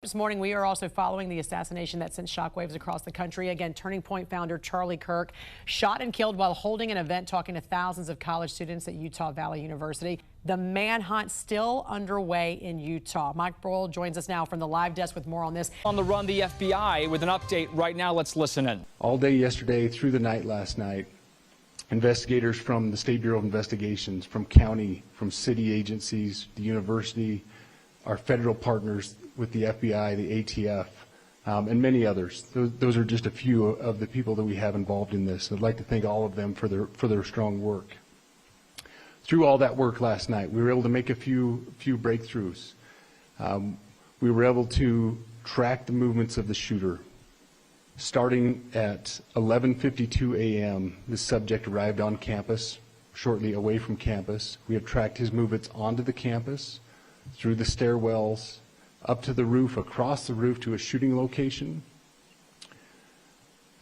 This morning, we are also following the assassination that sent shockwaves across the country. Again, Turning Point founder Charlie Kirk shot and killed while holding an event talking to thousands of college students at Utah Valley University. The manhunt still underway in Utah. Mike Beau joins us now from the live desk with more on this. On the run, the FBI with an update right now. Let's listen in. All day yesterday, through the night last night, investigators from the State Bureau of Investigations, from county, from city agencies, the university, our federal partners with the FBI, the ATF, and many others. Those are just a few of the people that we have involved in this. I'd like to thank all of them for their strong work. Through all that work last night, we were able to make a few breakthroughs. We were able to track the movements of the shooter. Starting at 11:52 a.m., the subject arrived on campus, shortly away from campus. We have tracked his movements onto the campus, through the stairwells, up to the roof, across the roof to a shooting location.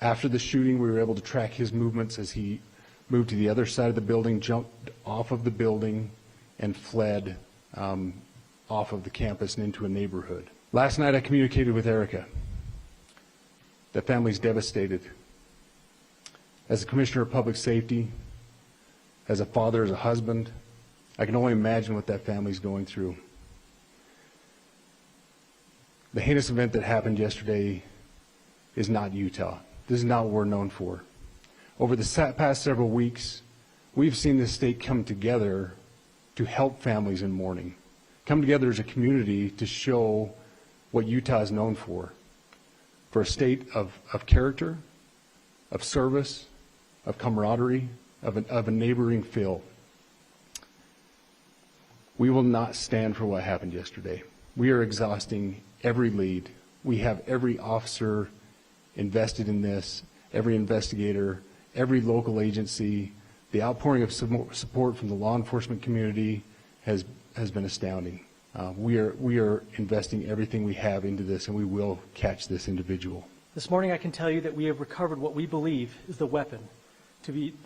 After the shooting, we were able to track his movements as he moved to the other side of the building, jumped off of the building, and fled off of the campus and into a neighborhood. Last night I communicated with Erica. The family's devastated. As a commissioner of public safety, as a father, as a husband, I can only imagine what that family's going through. The heinous event that happened yesterday is not Utah. This is not what we're known for. Over the past several weeks, we've seen this state come together to help families in mourning, come together as a community to show what Utah is known for a state of character, of service, of camaraderie, of a neighboring feel. We will not stand for what happened yesterday. We are exhausting every lead. We have every officer invested in this, every investigator, every local agency. The outpouring of support from the law enforcement community has been astounding. We are investing everything we have into this, and we will catch this individual. This morning I can tell you that we have recovered what we believe is the weapon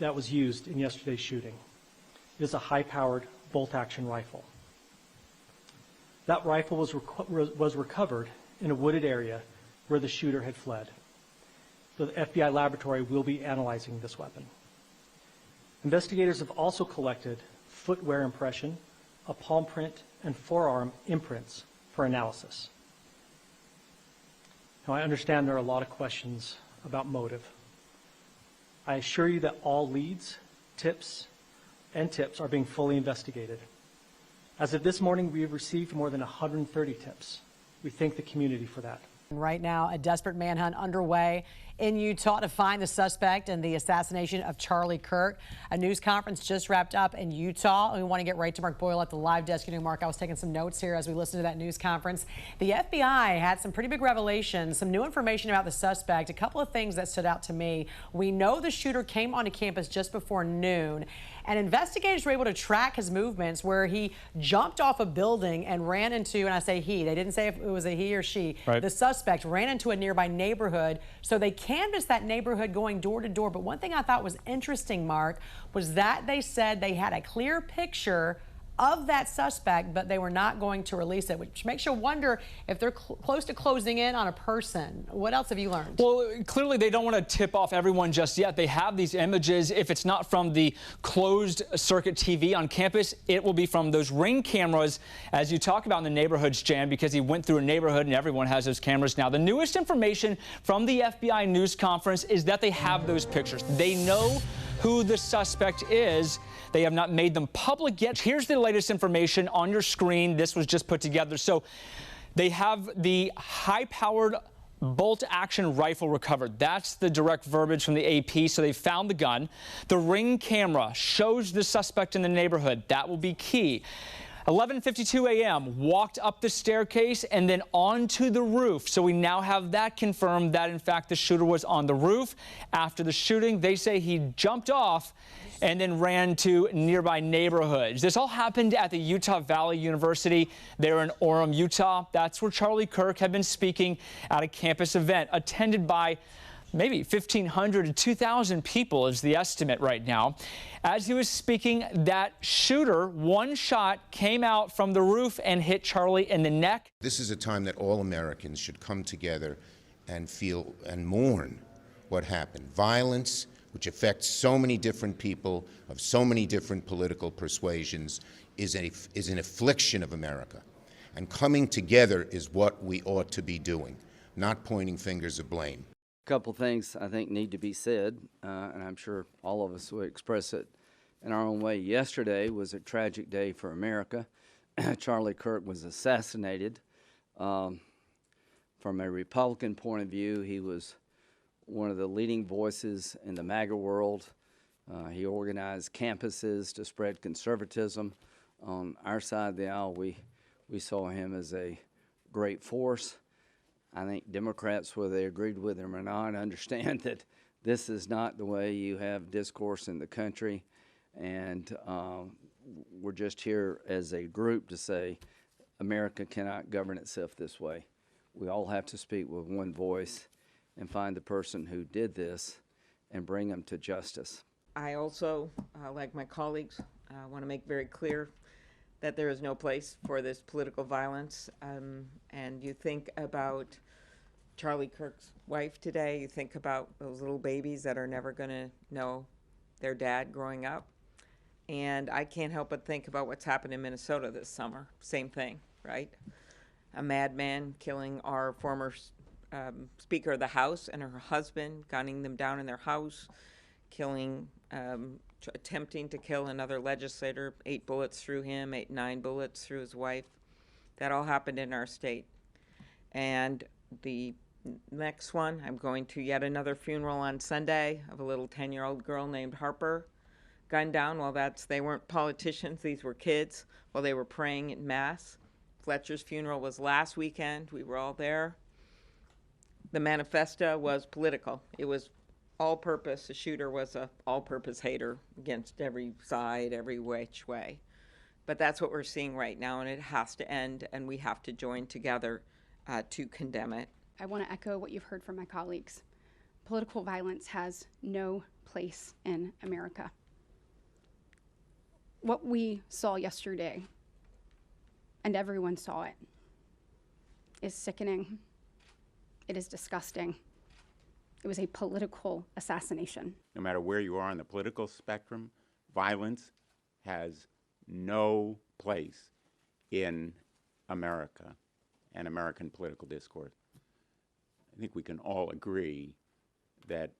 that was used in yesterday's shooting. It is a high-powered bolt-action rifle. That rifle was recovered in a wooded area where the shooter had fled. The FBI laboratory will be analyzing this weapon. Investigators have also collected footwear impression, a palm print, and forearm imprints for analysis. Now, I understand there are a lot of questions about motive. I assure you that all leads, tips are being fully investigated. As of this morning, we have received more than 130 tips. We thank the community for that. Right now, a desperate manhunt underway in Utah to find the suspect in the assassination of Charlie Kirk. A news conference just wrapped up in Utah. We want to get right to Mark Boyle at the live desk. You know, Mark, I was taking some notes here as we listened to that news conference. The FBI had some pretty big revelations, some new information about the suspect. A couple of things that stood out to me. We know the shooter came onto campus just before noon, and investigators were able to track his movements where he jumped off a building and ran into, and I say he, they didn't say if it was a he or she. Right. The suspect ran into a nearby neighborhood, so they canvassed that neighborhood going door to door. But one thing I thought was interesting, Mark, was that they said they had a clear picture of that suspect, but they were not going to release it, which makes you wonder if they're close to closing in on a person. What else have you learned? Well, clearly they don't want to tip off everyone just yet. They have these images. If it's not from the closed circuit TV on campus, it will be from those Ring cameras, as you talk about in the neighborhoods, Jan, because he went through a neighborhood and everyone has those cameras now. The newest information from the FBI news conference is that they have those pictures. They know who the suspect is. They have not made them public yet. Here's the latest information on your screen. This was just put together. So they have the high-powered bolt-action rifle recovered. That's the direct verbiage from the AP. So they found the gun. The Ring camera shows the suspect in the neighborhood. That will be key. 11:52 a.m., walked up the staircase and then onto the roof. So we now have that confirmed that, in fact, the shooter was on the roof. After the shooting, they say he jumped off and then ran to nearby neighborhoods. This all happened at the Utah Valley University there in Orem, Utah. That's where Charlie Kirk had been speaking at a campus event attended by Maybe 1,500 to 2,000 people is the estimate right now. As he was speaking, that shooter, one shot came out from the roof and hit Charlie in the neck. This is a time that all Americans should come together and feel and mourn what happened. Violence, which affects so many different people of so many different political persuasions, is an affliction of America. And coming together is what we ought to be doing, not pointing fingers of blame. A couple things I think need to be said, and I'm sure all of us would express it in our own way. Yesterday was a tragic day for America. Charlie Kirk was assassinated. From a Republican point of view, he was one of the leading voices in the MAGA world. He organized campuses to spread conservatism. On our side of the aisle, we saw him as a great force. I think Democrats, whether they agreed with him or not, understand that this is not the way you have discourse in the country. And we're just here as a group to say America cannot govern itself this way. We all have to speak with one voice and find the person who did this and bring them to justice. I also, like my colleagues, want to make very clear that there is no place for this political violence. And you think about Charlie Kirk's wife today, you think about those little babies that are never going to know their dad growing up. And I can't help but think about what's happened in Minnesota this summer. Same thing, right? A madman killing our former Speaker of the House and her husband, gunning them down in their house, killing, attempting to kill another legislator, 8 bullets through him, 9 bullets through his wife. That all happened in our state. And the next one, I'm going to yet another funeral on Sunday of a little 10-year-old girl named Harper, gunned down. Well, they weren't politicians, these were kids while they were praying in Mass. Fletcher's funeral was last weekend. We were all there. The manifesto was political. It was all-purpose. The shooter was a all-purpose hater against every side, every which way. But that's what we're seeing right now, and it has to end, and we have to join together to condemn it. I want to echo what you've heard from my colleagues. Political violence has no place in America. What we saw yesterday, and everyone saw it, is sickening. It is disgusting. It was a political assassination. No matter where you are on the political spectrum, violence has no place in America and American political discourse. I think we can all agree that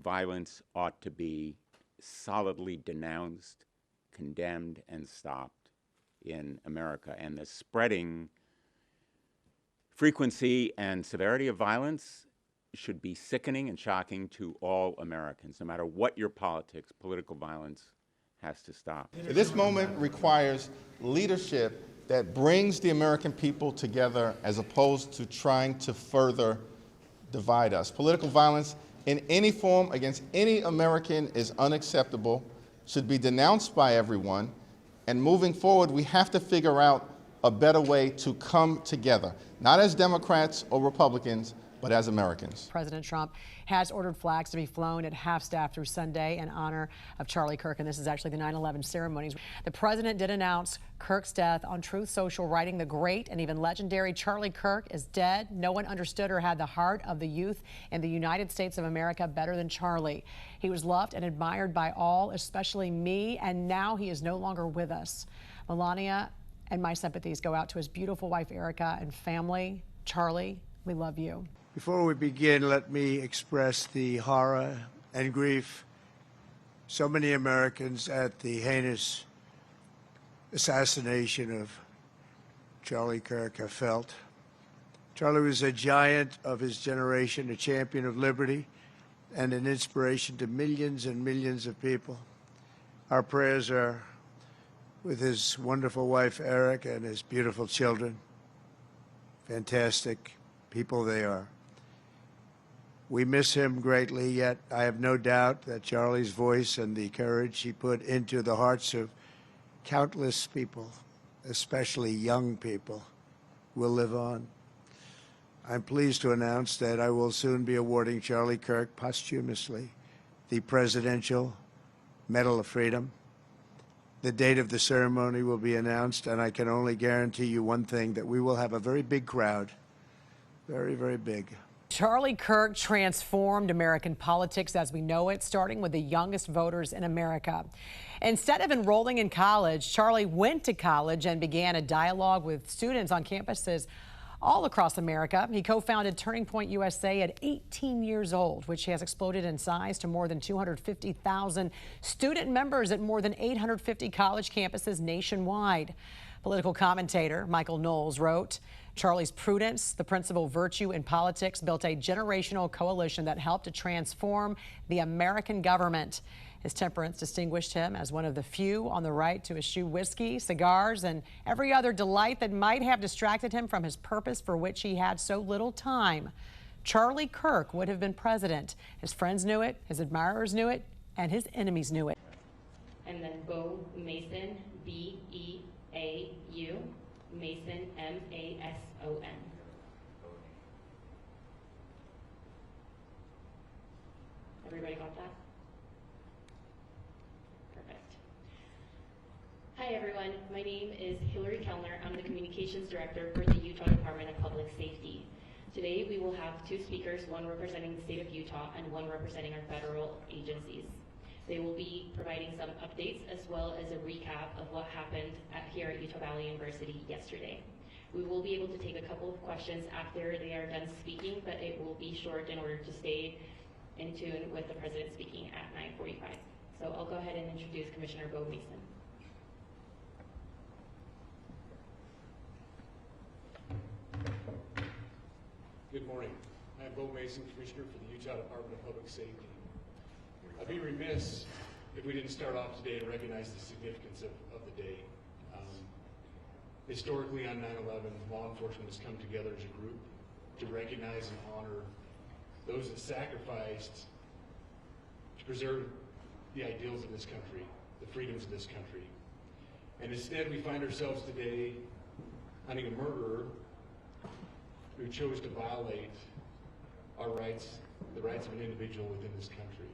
violence ought to be solidly denounced, condemned, and stopped in America. And the spreading frequency and severity of violence should be sickening and shocking to all Americans. No matter what your politics, political violence has to stop. This moment requires leadership that brings the American people together as opposed to trying to further divide us. Political violence in any form against any American is unacceptable, should be denounced by everyone, and moving forward, we have to figure out a better way to come together, not as Democrats or Republicans, but as Americans. President Trump has ordered flags to be flown at half-staff through Sunday in honor of Charlie Kirk, and this is actually the 9/11 ceremonies. The president did announce Kirk's death on Truth Social, writing, "The great and even legendary Charlie Kirk is dead. No one understood or had the heart of the youth in the United States of America better than Charlie. He was loved and admired by all, especially me, and now he is no longer with us." Melania and my sympathies go out to his beautiful wife, Erica, and family. Charlie, we love you. Before we begin, let me express the horror and grief so many Americans at the heinous assassination of Charlie Kirk have felt. Charlie was a giant of his generation, a champion of liberty, and an inspiration to millions and millions of people. Our prayers are with his wonderful wife, Eric, and his beautiful children. Fantastic people they are. We miss him greatly, yet I have no doubt that Charlie's voice and the courage he put into the hearts of countless people, especially young people, will live on. I'm pleased to announce that I will soon be awarding Charlie Kirk posthumously the Presidential Medal of Freedom. The date of the ceremony will be announced, and I can only guarantee you one thing, that we will have a very big crowd, very, very big. Charlie Kirk transformed American politics as we know it, starting with the youngest voters in America. Instead of enrolling in college, Charlie went to college and began a dialogue with students on campuses all across America. He co-founded Turning Point USA at 18 years old, which has exploded in size to more than 250,000 student members at more than 850 college campuses nationwide. Political commentator Michael Knowles wrote, Charlie's prudence, the principal virtue in politics, built a generational coalition that helped to transform the American government. His temperance distinguished him as one of the few on the right to eschew whiskey, cigars, and every other delight that might have distracted him from his purpose for which he had so little time. Charlie Kirk would have been president. His friends knew it, his admirers knew it, and his enemies knew it. And then Beau Mason, B-E-A-U, Mason, M-A-S-O-N. Everybody got that? Hi everyone, my name is Hillary Kellner. I'm the Communications Director for the Utah Department of Public Safety. Today we will have two speakers, one representing the state of Utah and one representing our federal agencies. They will be providing some updates as well as a recap of what happened here at Utah Valley University yesterday. We will be able to take a couple of questions after they are done speaking, but it will be short in order to stay in tune with the president speaking at 9:45. So I'll go ahead and introduce Commissioner Beau Mason. Good morning. I'm Beau Mason, Commissioner for the Utah Department of Public Safety. I'd be remiss if we didn't start off today and recognize the significance of the day. Historically on 9/11, law enforcement has come together as a group to recognize and honor those that sacrificed to preserve the ideals of this country, the freedoms of this country. And instead we find ourselves today hunting a murderer who chose to violate our rights, the rights of an individual within this country.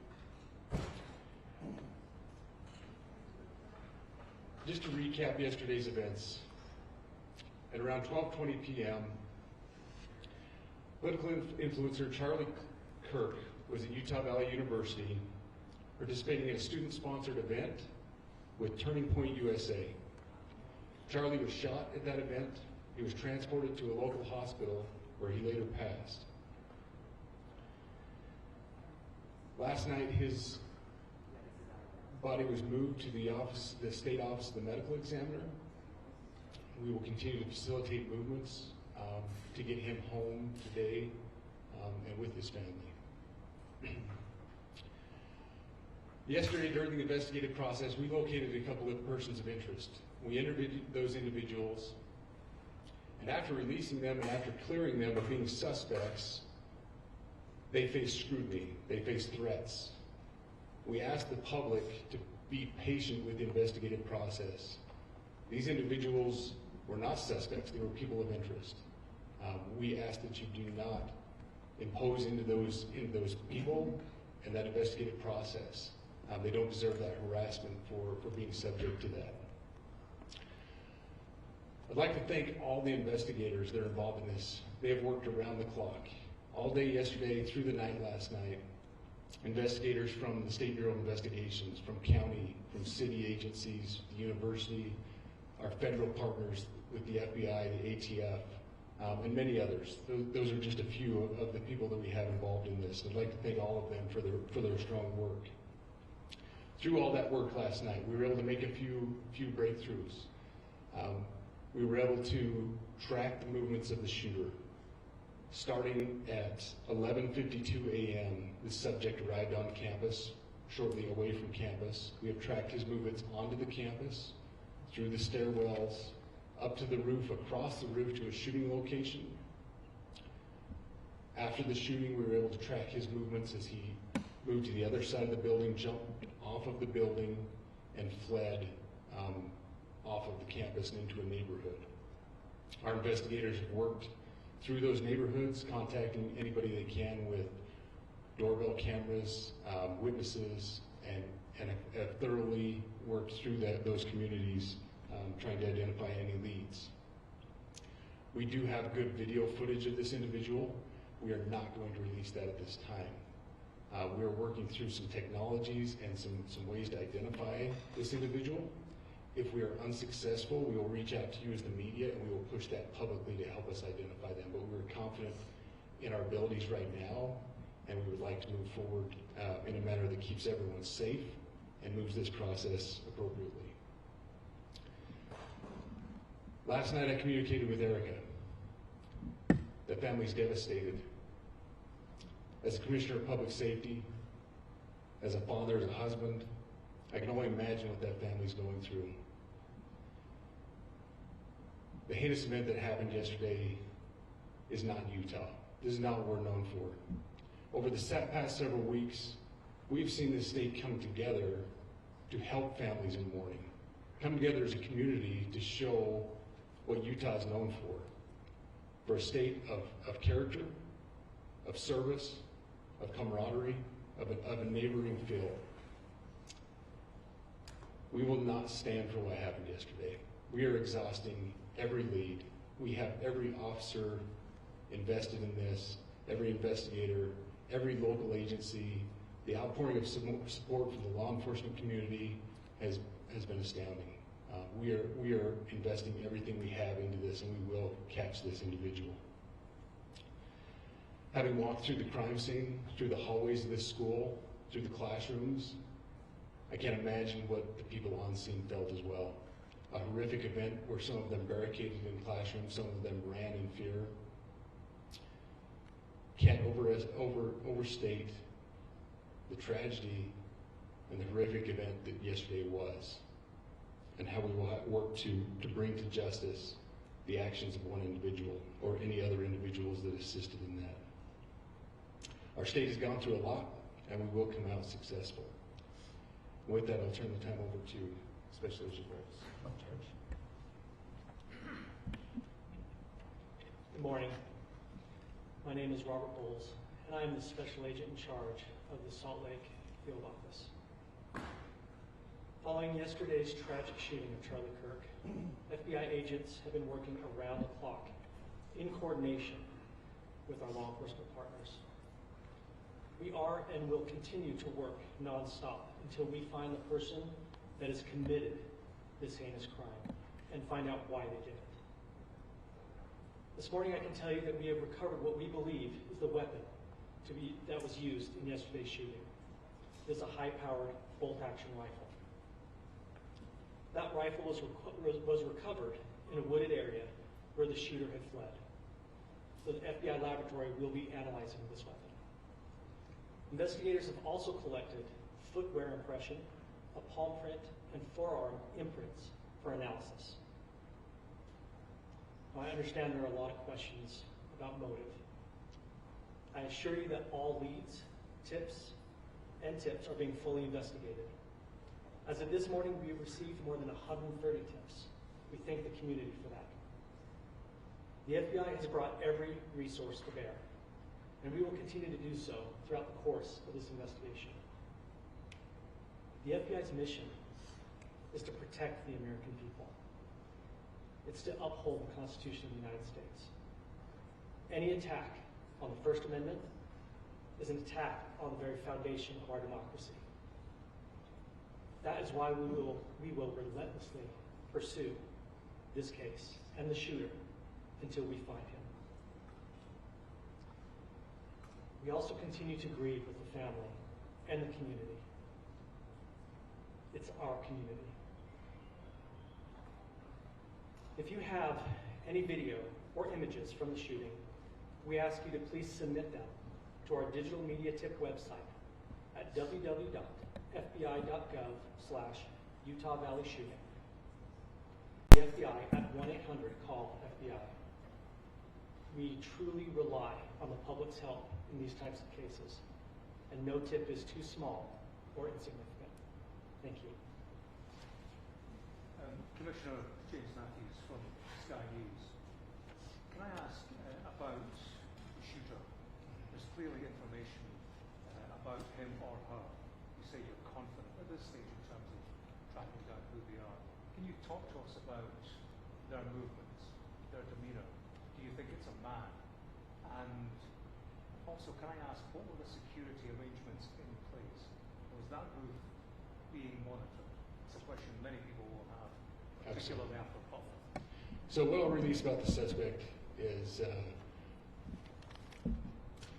Just to recap yesterday's events, at around 12:20 p.m., political influencer Charlie Kirk was at Utah Valley University participating in a student-sponsored event with Turning Point USA. Charlie was shot at that event. He was transported to a local hospital where he later passed. Last night, his body was moved to the state office of the medical examiner. We will continue to facilitate movements to get him home today and with his family. Yesterday, during the investigative process, we located a couple of persons of interest. We interviewed those individuals, and after releasing them and after clearing them of being suspects, they faced scrutiny, they faced threats. We asked the public to be patient with the investigative process. These individuals were not suspects, they were people of interest. We ask that you do not impose into those people and that investigative process. They don't deserve that harassment for being subject to that. I'd like to thank all the investigators that are involved in this. They have worked around the clock. All day yesterday, through the night last night, investigators from the State Bureau of Investigations, from county, from city agencies, the university, our federal partners with the FBI, the ATF, and many others. Those are just a few of the people that we have involved in this. I'd like to thank all of them for their strong work. Through all that work last night, we were able to make a few breakthroughs. We were able to track the movements of the shooter. Starting at 11:52 a.m., the subject arrived on campus, shortly away from campus. We have tracked his movements onto the campus, through the stairwells, up to the roof, across the roof to a shooting location. After the shooting, we were able to track his movements as he moved to the other side of the building, jumped off of the building, and fled off of the campus and into a neighborhood. Our investigators have worked through those neighborhoods, contacting anybody they can with doorbell cameras, witnesses, and have thoroughly worked through those communities, trying to identify any leads. We do have good video footage of this individual. We are not going to release that at this time. We are working through some technologies and some ways to identify this individual. If we are unsuccessful, we will reach out to you as the media and we will push that publicly to help us identify them. But we're confident in our abilities right now, and we would like to move forward in a manner that keeps everyone safe and moves this process appropriately. Last night I communicated with Erica. The family's devastated. As a commissioner of public safety, as a father, as a husband, I can only imagine what that family's going through. The heinous event that happened yesterday is not Utah. This is not what we're known for. Over the past several weeks, we've seen this state come together to help families in mourning, come together as a community to show what Utah is known for a state of character, of service, of camaraderie, of a neighboring feel. We will not stand for what happened yesterday. We are exhausting every lead. We have every officer invested in this, every investigator, every local agency. The outpouring of support from the law enforcement community has been astounding. We are investing everything we have into this, and we will catch this individual. Having walked through the crime scene, through the hallways of this school, through the classrooms, I can't imagine what the people on scene felt as well. A horrific event where some of them barricaded in classrooms, some of them ran in fear. Can't overstate the tragedy and the horrific event that yesterday was, and how we will work to bring to justice the actions of one individual or any other individuals that assisted in that. Our state has gone through a lot, and we will come out successful. With that, I'll turn the time over to Special Agent Rose. Good morning. My name is Robert Bowles, and I am the Special Agent in charge of the Salt Lake Field Office. Following yesterday's tragic shooting of Charlie Kirk, FBI agents have been working around the clock in coordination with our law enforcement partners. We are and will continue to work nonstop until we find the person that has committed this heinous crime and find out why they did it. This morning I can tell you that we have recovered what we believe is the weapon that was used in yesterday's shooting. It is a high-powered bolt-action rifle. That rifle was recovered in a wooded area where the shooter had fled. The FBI laboratory will be analyzing this weapon. Investigators have also collected footwear impression, a palm print, and forearm imprints for analysis. Now, I understand there are a lot of questions about motive. I assure you that all leads, tips are being fully investigated. As of this morning, we have received more than 130 tips. We thank the community for that. The FBI has brought every resource to bear, and we will continue to do so throughout the course of this investigation. The FBI's mission is to protect the American people. It's to uphold the Constitution of the United States. Any attack on the First Amendment is an attack on the very foundation of our democracy. That is why we will relentlessly pursue this case and the shooter until we find him. We also continue to grieve with the family and the community. It's our community. If you have any video or images from the shooting, we ask you to please submit them to our digital media tip website at www.fbi.gov/Utah Valley Shooting. The FBI at 1-800-CALL-FBI. We truly rely on the public's help in these types of cases, and no tip is too small or insignificant. Thank you. Commissioner James Matthews from Sky News. Can I ask a about the shooter. There's clearly information about him or her. You say you're confident at this stage in terms of tracking down who they are. Can you talk to us about their movements, their demeanor? Do you think it's a man? And also, can I ask, what were the security arrangements in place? Was that roof being monitored? It's a question many people will have, particularly after Pop. So what I'll release about the suspect is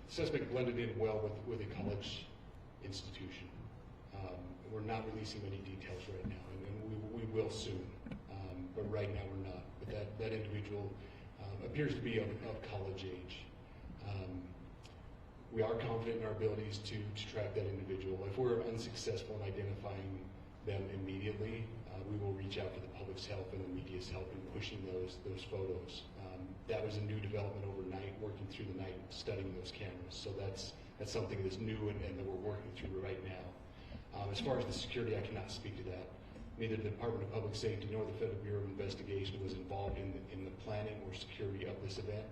suspect blended in well with a college institution. We're not releasing any details right now, and we will soon, but right now we're not. But that individual appears to be of college age. We are confident in our abilities to track that individual. If we're unsuccessful in identifying them immediately, we will reach out for the public's help and the media's help in pushing those photos. That was a new development overnight, working through the night, studying those cameras. So that's something that's new and that we're working through right now. As far as the security, I cannot speak to that. Neither the Department of Public Safety nor the Federal Bureau of Investigation was involved in the planning or security of this event,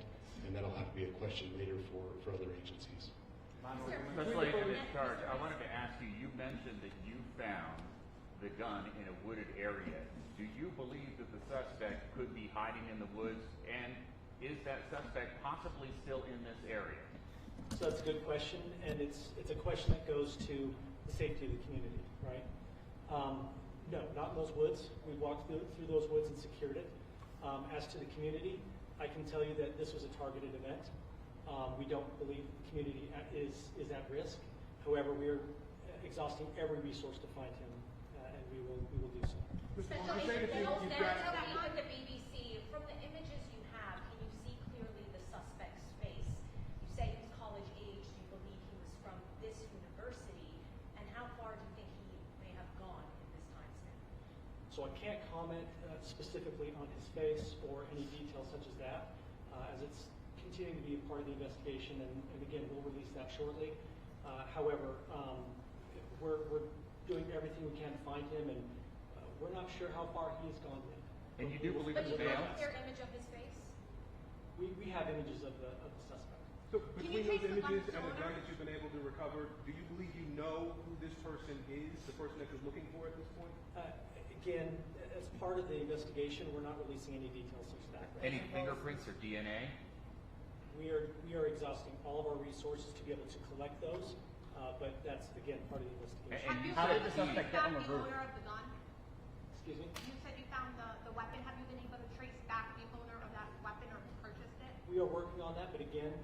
and that'll have to be a question later for other agencies. Especially in this charge, I wanted to ask you, you mentioned that you found the gun in a wooded area. Do you believe that the suspect could be hiding in the woods, and is that suspect possibly still in this area? So that's a good question, and it's a question that goes to the safety of the community, right? No, not in those woods. We walked through those woods and secured it. As to the community, I can tell you that this was a targeted event. We don't believe the community is at risk. However, we are exhausting every resource to find him, and we will do so. Special Agent Beau, with the BBC, from the images you have, can you see clearly the suspect's face? You say he's college age. Do you believe he was from this university? And how far do you think he may have gone in this time span? So I can't comment specifically on his face or any details such as that, as it's continuing to be a part of the investigation, and again, we'll release that shortly. However, we're doing everything we can to find him, and we're not sure how far he has gone yet. And you do believe it's Beau? But you have a clear image of his face? We have images of the suspect. So between those images and the gun that you've been able to recover, do you believe you know who this person is, the person that you're looking for at this point? Again, as part of the investigation, we're not releasing any details such as that. Any fingerprints or DNA? We are exhausting all of our resources to be able to collect those, but that's, again, part of the investigation. How did the suspect get on the roof? Excuse me? You said you found the weapon. Have you been able to trace back the owner of that weapon or who purchased it? We are working on that, but again,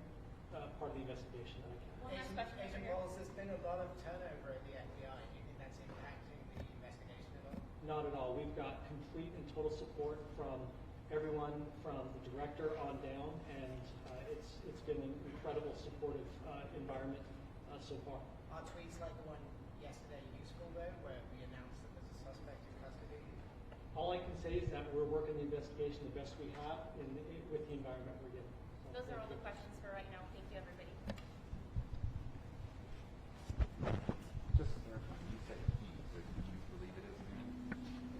part of the investigation that I can. One last question. Agent Wallace, there's been a lot of turnover at the FBI. Do you think that's impacting the investigation at all? Not at all. We've got complete and total support from everyone, from the director on down, and it's been an incredible supportive environment so far. Are tweets like the one yesterday useful, though, where we announced that there's a suspect in custody? All I can say is that we're working the investigation the best we have with the environment we're given. Those are all the questions for right now. Thank you, everyone.